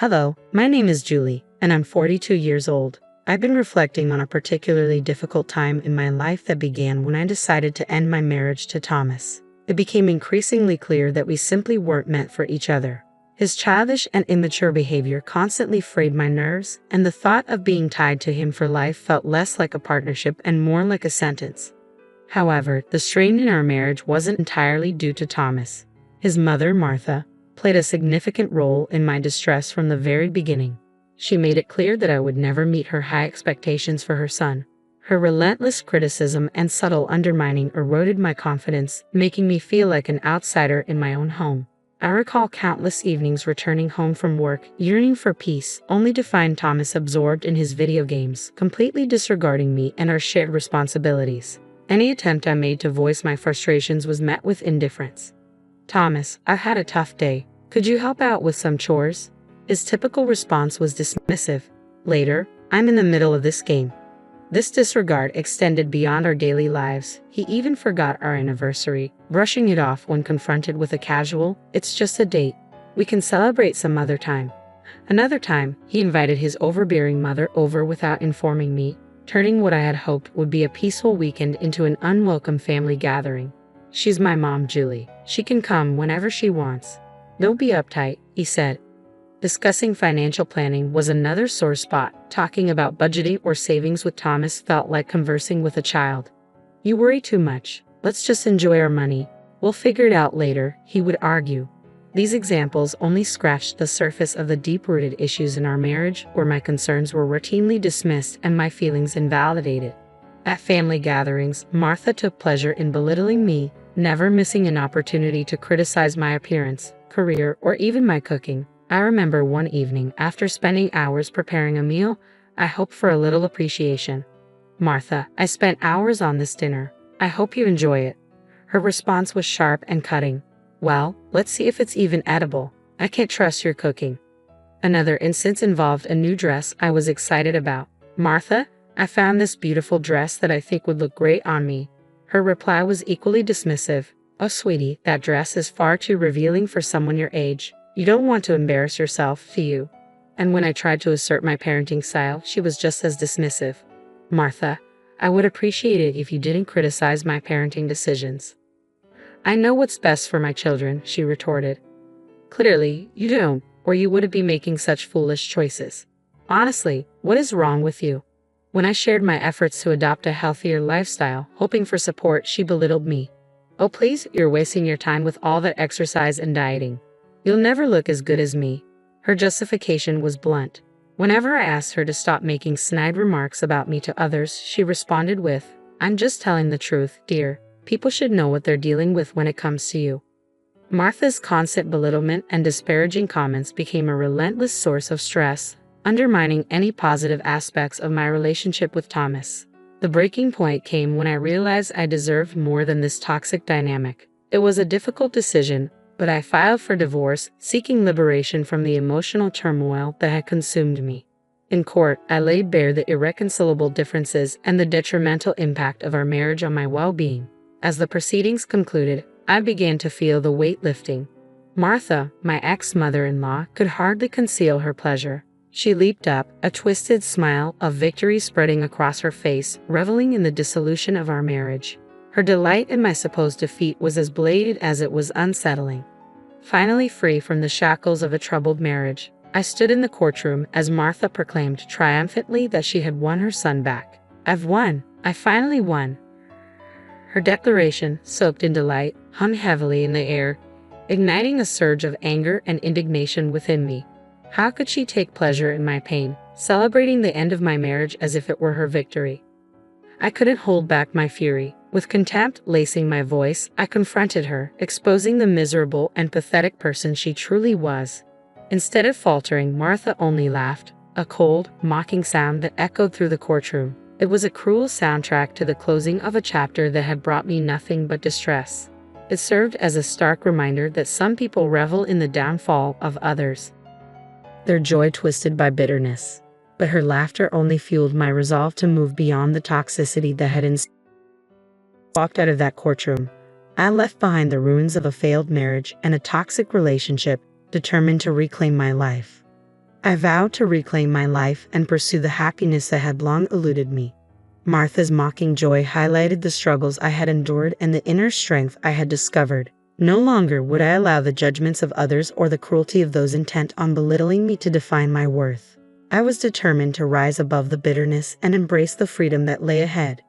Hello, my name is Julie, and I'm 42 years old. I've been reflecting on a particularly difficult time in my life that began when I decided to end my marriage to Thomas. It became increasingly clear that we simply weren't meant for each other. His childish and immature behavior constantly frayed my nerves, and the thought of being tied to him for life felt less like a partnership and more like a sentence. However, the strain in our marriage wasn't entirely due to Thomas. His mother, Martha, played a significant role in my distress from the very beginning. She made it clear that I would never meet her high expectations for her son. Her relentless criticism and subtle undermining eroded my confidence, making me feel like an outsider in my own home. I recall countless evenings returning home from work, yearning for peace, only to find Thomas absorbed in his video games, completely disregarding me and our shared responsibilities. Any attempt I made to voice my frustrations was met with indifference. "Thomas, I've had a tough day. Could you help out with some chores?" His typical response was dismissive. "Later, I'm in the middle of this game." This disregard extended beyond our daily lives. He even forgot our anniversary, brushing it off when confronted with a casual, "It's just a date. We can celebrate some other time." Another time, he invited his overbearing mother over without informing me, turning what I had hoped would be a peaceful weekend into an unwelcome family gathering. "She's my mom, Julie. She can come whenever she wants. Don't be uptight," he said. Discussing financial planning was another sore spot. Talking about budgeting or savings with Thomas felt like conversing with a child. "You worry too much. Let's just enjoy our money. We'll figure it out later," he would argue. These examples only scratched the surface of the deep-rooted issues in our marriage, where my concerns were routinely dismissed and my feelings invalidated. At family gatherings, Martha took pleasure in belittling me, never missing an opportunity to criticize my appearance, career, or even my cooking. I remember one evening, after spending hours preparing a meal, I hoped for a little appreciation. "Martha, I spent hours on this dinner. I hope you enjoy it." Her response was sharp and cutting. "Well, let's see if it's even edible. I can't trust your cooking." Another instance involved a new dress I was excited about. "Martha, I found this beautiful dress that I think would look great on me." Her reply was equally dismissive. "Oh, sweetie, that dress is far too revealing for someone your age. You don't want to embarrass yourself, do you?" And when I tried to assert my parenting style, she was just as dismissive. "Martha, I would appreciate it if you didn't criticize my parenting decisions." "I know what's best for my children," she retorted. "Clearly, you don't, or you wouldn't be making such foolish choices. Honestly, what is wrong with you?" When I shared my efforts to adopt a healthier lifestyle, hoping for support, she belittled me. "Oh please, you're wasting your time with all that exercise and dieting. You'll never look as good as me." Her justification was blunt. Whenever I asked her to stop making snide remarks about me to others, she responded with, "I'm just telling the truth, dear. People should know what they're dealing with when it comes to you." Martha's constant belittlement and disparaging comments became a relentless source of stress, undermining any positive aspects of my relationship with Thomas. The breaking point came when I realized I deserved more than this toxic dynamic. It was a difficult decision, but I filed for divorce, seeking liberation from the emotional turmoil that had consumed me. In court, I laid bare the irreconcilable differences and the detrimental impact of our marriage on my well-being. As the proceedings concluded, I began to feel the weight lifting. Martha, my ex-mother-in-law, could hardly conceal her pleasure. She leaped up, a twisted smile of victory spreading across her face, reveling in the dissolution of our marriage. Her delight in my supposed defeat was as blatant as it was unsettling. Finally free from the shackles of a troubled marriage, I stood in the courtroom as Martha proclaimed triumphantly that she had won her son back. "I've won. I finally won." Her declaration, soaked in delight, hung heavily in the air, igniting a surge of anger and indignation within me. How could she take pleasure in my pain, celebrating the end of my marriage as if it were her victory? I couldn't hold back my fury. With contempt lacing my voice, I confronted her, exposing the miserable and pathetic person she truly was. Instead of faltering, Martha only laughed, a cold, mocking sound that echoed through the courtroom. It was a cruel soundtrack to the closing of a chapter that had brought me nothing but distress. It served as a stark reminder that some people revel in the downfall of others, their joy twisted by bitterness. But her laughter only fueled my resolve to move beyond the toxicity that had ensued. Walked out of that courtroom, I left behind the ruins of a failed marriage and a toxic relationship, determined to reclaim my life. I vowed to reclaim my life and pursue the happiness that had long eluded me. Martha's mocking joy highlighted the struggles I had endured and the inner strength I had discovered. No longer would I allow the judgments of others or the cruelty of those intent on belittling me to define my worth. I was determined to rise above the bitterness and embrace the freedom that lay ahead.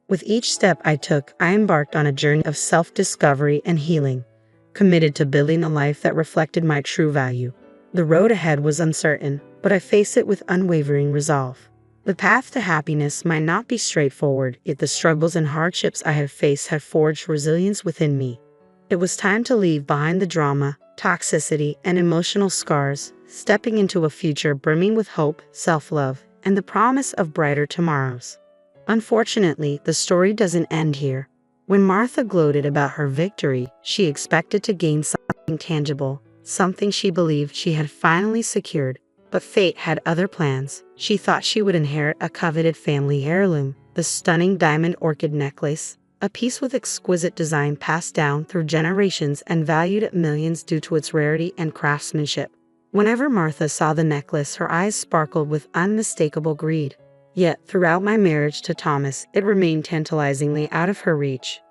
With each step I took, I embarked on a journey of self-discovery and healing, committed to building a life that reflected my true value. The road ahead was uncertain, but I faced it with unwavering resolve. The path to happiness might not be straightforward, yet the struggles and hardships I had faced had forged resilience within me. It was time to leave behind the drama, toxicity, and emotional scars, stepping into a future brimming with hope, self-love, and the promise of brighter tomorrows. Unfortunately, the story doesn't end here. When Martha gloated about her victory, she expected to gain something tangible, something she believed she had finally secured. But fate had other plans. She thought she would inherit a coveted family heirloom, the stunning diamond orchid necklace, a piece with exquisite design passed down through generations and valued at millions due to its rarity and craftsmanship. Whenever Martha saw the necklace, her eyes sparkled with unmistakable greed. Yet, throughout my marriage to Thomas, it remained tantalizingly out of her reach.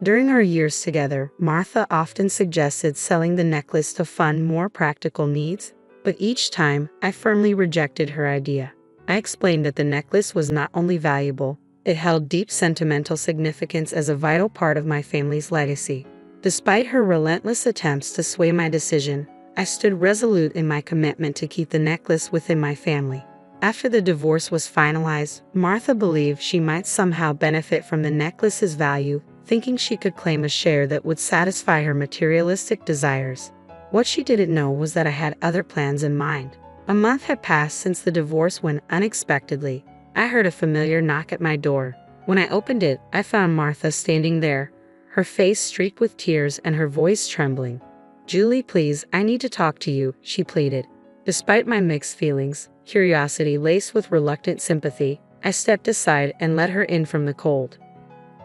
During our years together, Martha often suggested selling the necklace to fund more practical needs, but each time, I firmly rejected her idea. I explained that the necklace was not only valuable, it held deep sentimental significance as a vital part of my family's legacy. Despite her relentless attempts to sway my decision, I stood resolute in my commitment to keep the necklace within my family. After the divorce was finalized, Martha believed she might somehow benefit from the necklace's value, thinking she could claim a share that would satisfy her materialistic desires. What she didn't know was that I had other plans in mind. A month had passed since the divorce when, unexpectedly, I heard a familiar knock at my door. When I opened it, I found Martha standing there, her face streaked with tears and her voice trembling. "Julie, please, I need to talk to you," she pleaded. Despite my mixed feelings, curiosity laced with reluctant sympathy, I stepped aside and let her in from the cold.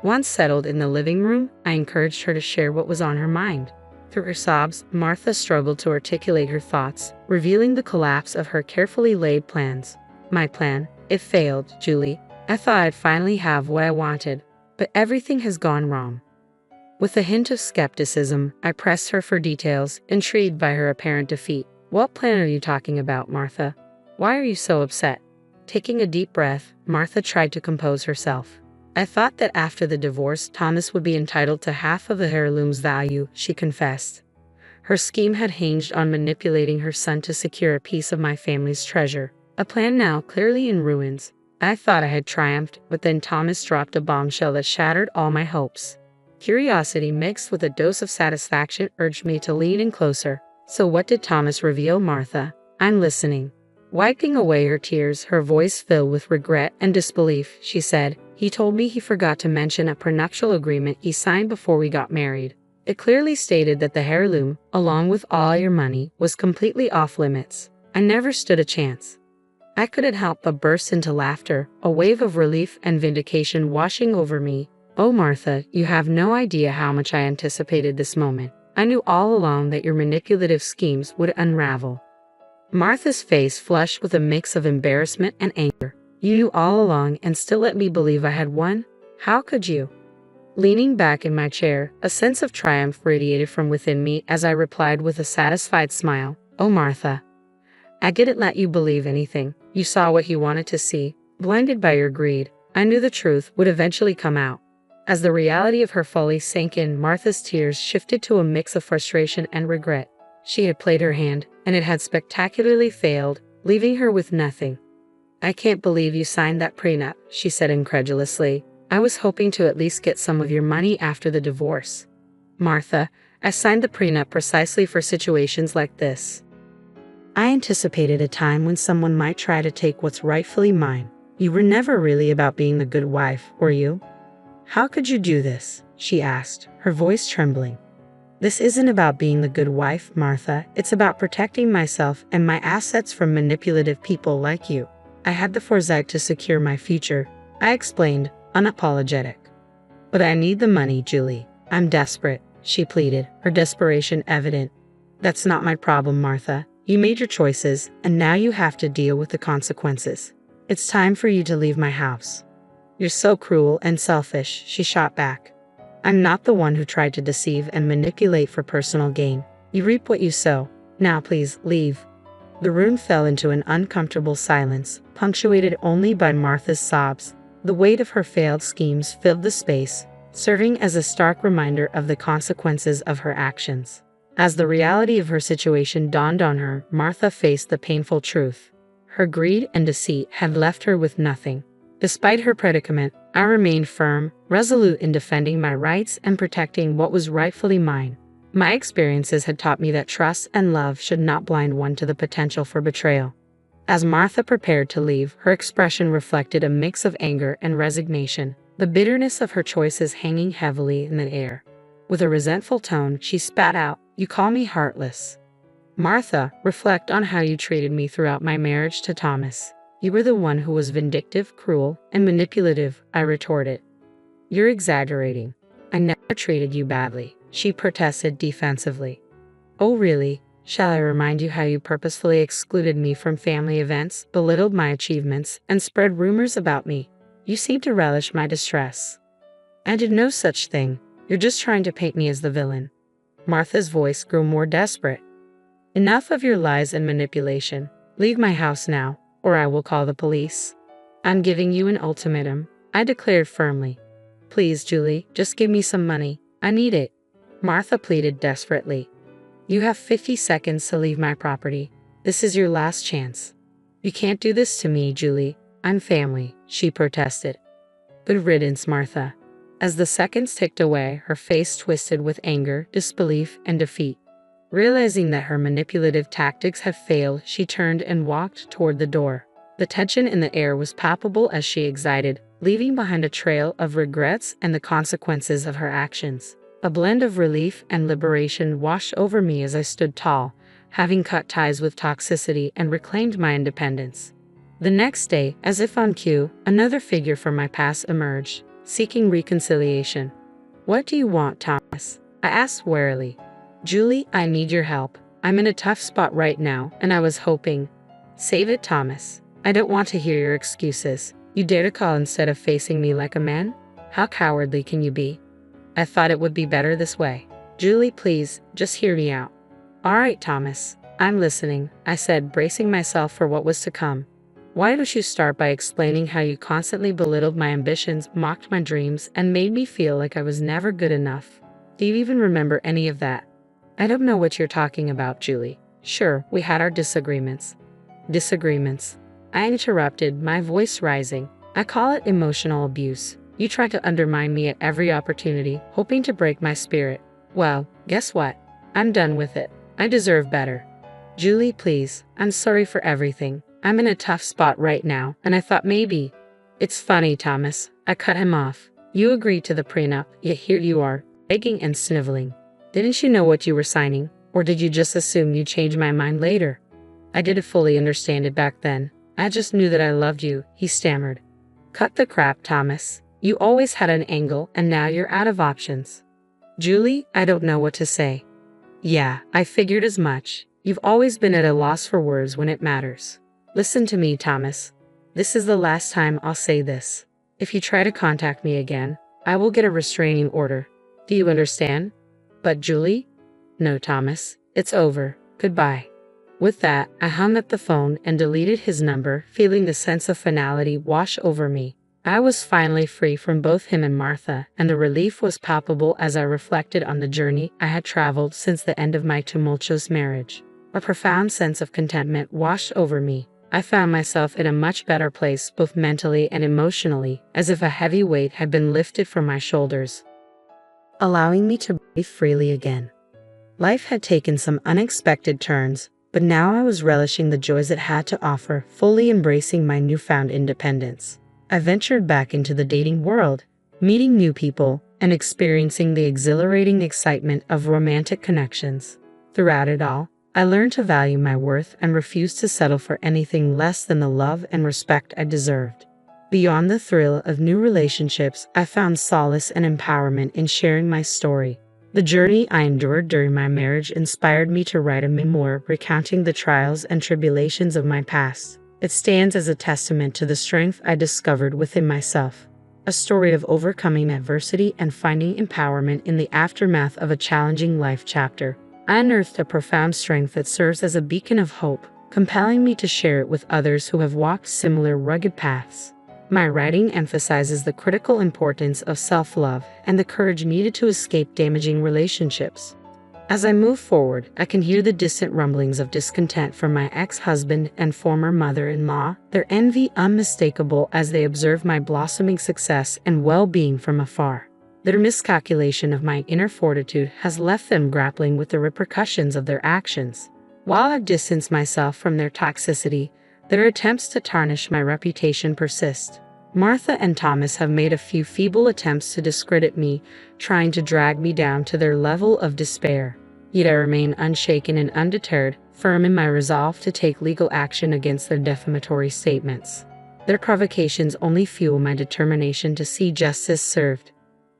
Once settled in the living room, I encouraged her to share what was on her mind. Through her sobs, Martha struggled to articulate her thoughts, revealing the collapse of her carefully laid plans. "My plan, it failed, Julie. I thought I'd finally have what I wanted, but everything has gone wrong." With a hint of skepticism, I pressed her for details, intrigued by her apparent defeat. "What plan are you talking about, Martha? Why are you so upset?" Taking a deep breath, Martha tried to compose herself. "I thought that after the divorce, Thomas would be entitled to half of the heirloom's value," she confessed. Her scheme had hinged on manipulating her son to secure a piece of my family's treasure, a plan now clearly in ruins. I thought I had triumphed, but then Thomas dropped a bombshell that shattered all my hopes. Curiosity mixed with a dose of satisfaction urged me to lean in closer. "So what did Thomas reveal, Martha? I'm listening." Wiping away her tears, her voice filled with regret and disbelief, she said, "He told me he forgot to mention a prenuptial agreement he signed before we got married. It clearly stated that the heirloom, along with all your money, was completely off limits. I never stood a chance." I couldn't help but burst into laughter, a wave of relief and vindication washing over me. "Oh, Martha, you have no idea how much I anticipated this moment. I knew all along that your manipulative schemes would unravel." Martha's face flushed with a mix of embarrassment and anger. "You knew all along and still let me believe I had won? How could you?" Leaning back in my chair, a sense of triumph radiated from within me as I replied with a satisfied smile, "Oh, Martha, I didn't let you believe anything. You saw what you wanted to see. Blinded by your greed, I knew the truth would eventually come out." As the reality of her folly sank in, Martha's tears shifted to a mix of frustration and regret. She had played her hand, and it had spectacularly failed, leaving her with nothing. "I can't believe you signed that prenup," she said incredulously. "I was hoping to at least get some of your money after the divorce." "Martha, I signed the prenup precisely for situations like this. I anticipated a time when someone might try to take what's rightfully mine. You were never really about being the good wife, were you?" "How could you do this?" she asked, her voice trembling. "This isn't about being the good wife, Martha. It's about protecting myself and my assets from manipulative people like you. I had the foresight to secure my future," I explained, unapologetic. "But I need the money, Julie. I'm desperate," she pleaded, her desperation evident. "That's not my problem, Martha. You made your choices, and now you have to deal with the consequences. It's time for you to leave my house." "You're so cruel and selfish," she shot back. "I'm not the one who tried to deceive and manipulate for personal gain. You reap what you sow. Now please, leave." The room fell into an uncomfortable silence, punctuated only by Martha's sobs. The weight of her failed schemes filled the space, serving as a stark reminder of the consequences of her actions. As the reality of her situation dawned on her, Martha faced the painful truth. Her greed and deceit had left her with nothing. Despite her predicament, I remained firm, resolute in defending my rights and protecting what was rightfully mine. My experiences had taught me that trust and love should not blind one to the potential for betrayal. As Martha prepared to leave, her expression reflected a mix of anger and resignation, the bitterness of her choices hanging heavily in the air. With a resentful tone, she spat out, "You call me heartless. Martha, reflect on how you treated me throughout my marriage to Thomas. You were the one who was vindictive, cruel, and manipulative," I retorted. "You're exaggerating. I never treated you badly," she protested defensively. "Oh really? Shall I remind you how you purposefully excluded me from family events, belittled my achievements, and spread rumors about me? You seem to relish my distress." "I did no such thing. You're just trying to paint me as the villain." Martha's voice grew more desperate. "Enough of your lies and manipulation. Leave my house now, or I will call the police. I'm giving you an ultimatum," I declared firmly. "Please, Julie, just give me some money. I need it," Martha pleaded desperately. "You have 50 seconds to leave my property. This is your last chance." "You can't do this to me, Julie. I'm family," she protested. "Good riddance, Martha." As the seconds ticked away, her face twisted with anger, disbelief, and defeat. Realizing that her manipulative tactics had failed, she turned and walked toward the door. The tension in the air was palpable as she exited, leaving behind a trail of regrets and the consequences of her actions. A blend of relief and liberation washed over me as I stood tall, having cut ties with toxicity and reclaimed my independence. The next day, as if on cue, another figure from my past emerged, seeking reconciliation. "What do you want, Thomas?" I asked warily. "Julie, I need your help. I'm in a tough spot right now, and I was hoping—" "Save it, Thomas. I don't want to hear your excuses. You dare to call instead of facing me like a man? How cowardly can you be? I thought it would be better this way. Julie, please, just hear me out." "All right, Thomas. I'm listening," I said, bracing myself for what was to come. "Why don't you start by explaining how you constantly belittled my ambitions, mocked my dreams, and made me feel like I was never good enough? Do you even remember any of that?" "I don't know what you're talking about, Julie. Sure, we had our disagreements." "Disagreements?" I interrupted, my voice rising. "I call it emotional abuse. You try to undermine me at every opportunity, hoping to break my spirit. Well, guess what? I'm done with it. I deserve better." "Julie, please, I'm sorry for everything. I'm in a tough spot right now, and I thought maybe—" "It's funny, Thomas," I cut him off. "You agreed to the prenup, yet here you are, begging and sniveling. Didn't you know what you were signing, or did you just assume you'd change my mind later?" "I didn't fully understand it back then. I just knew that I loved you," he stammered. "Cut the crap, Thomas. You always had an angle, and now you're out of options." "Julie, I don't know what to say." "Yeah, I figured as much. You've always been at a loss for words when it matters. Listen to me, Thomas. This is the last time I'll say this. If you try to contact me again, I will get a restraining order. Do you understand?" "But Julie?" "No, Thomas. It's over. Goodbye." With that, I hung up the phone and deleted his number, feeling the sense of finality wash over me. I was finally free from both him and Martha, and the relief was palpable as I reflected on the journey I had traveled since the end of my tumultuous marriage. A profound sense of contentment washed over me. I found myself in a much better place both mentally and emotionally, as if a heavy weight had been lifted from my shoulders, allowing me to breathe freely again. Life had taken some unexpected turns, but now I was relishing the joys it had to offer, fully embracing my newfound independence. I ventured back into the dating world, meeting new people, and experiencing the exhilarating excitement of romantic connections. Throughout it all, I learned to value my worth and refused to settle for anything less than the love and respect I deserved. Beyond the thrill of new relationships, I found solace and empowerment in sharing my story. The journey I endured during my marriage inspired me to write a memoir recounting the trials and tribulations of my past. It stands as a testament to the strength I discovered within myself. A story of overcoming adversity and finding empowerment in the aftermath of a challenging life chapter. I unearthed a profound strength that serves as a beacon of hope, compelling me to share it with others who have walked similar rugged paths. My writing emphasizes the critical importance of self-love and the courage needed to escape damaging relationships. As I move forward, I can hear the distant rumblings of discontent from my ex-husband and former mother-in-law, their envy unmistakable as they observe my blossoming success and well-being from afar. Their miscalculation of my inner fortitude has left them grappling with the repercussions of their actions. While I've distanced myself from their toxicity, their attempts to tarnish my reputation persist. Martha and Thomas have made a few feeble attempts to discredit me, trying to drag me down to their level of despair. Yet I remain unshaken and undeterred, firm in my resolve to take legal action against their defamatory statements. Their provocations only fuel my determination to see justice served.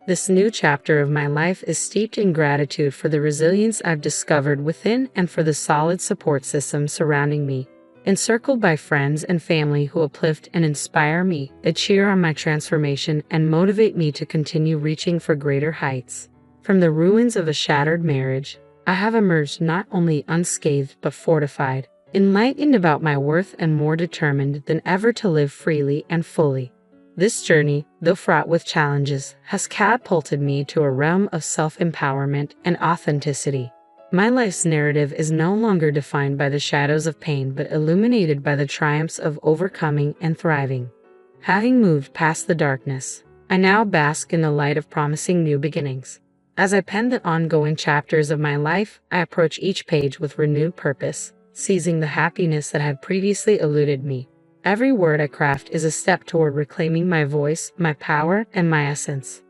This new chapter of my life is steeped in gratitude for the resilience I've discovered within and for the solid support system surrounding me. Encircled by friends and family who uplift and inspire me, they cheer on my transformation and motivate me to continue reaching for greater heights. From the ruins of a shattered marriage, I have emerged not only unscathed but fortified, enlightened about my worth and more determined than ever to live freely and fully. This journey, though fraught with challenges, has catapulted me to a realm of self-empowerment and authenticity. My life's narrative is no longer defined by the shadows of pain but illuminated by the triumphs of overcoming and thriving. Having moved past the darkness, I now bask in the light of promising new beginnings. As I pen the ongoing chapters of my life, I approach each page with renewed purpose, seizing the happiness that had previously eluded me. Every word I craft is a step toward reclaiming my voice, my power, and my essence.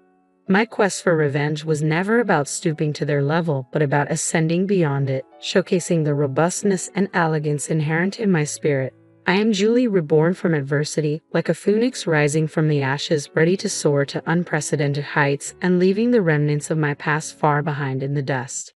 My quest for revenge was never about stooping to their level, but about ascending beyond it, showcasing the robustness and elegance inherent in my spirit. I am Julie, reborn from adversity, like a phoenix rising from the ashes, ready to soar to unprecedented heights and leaving the remnants of my past far behind in the dust.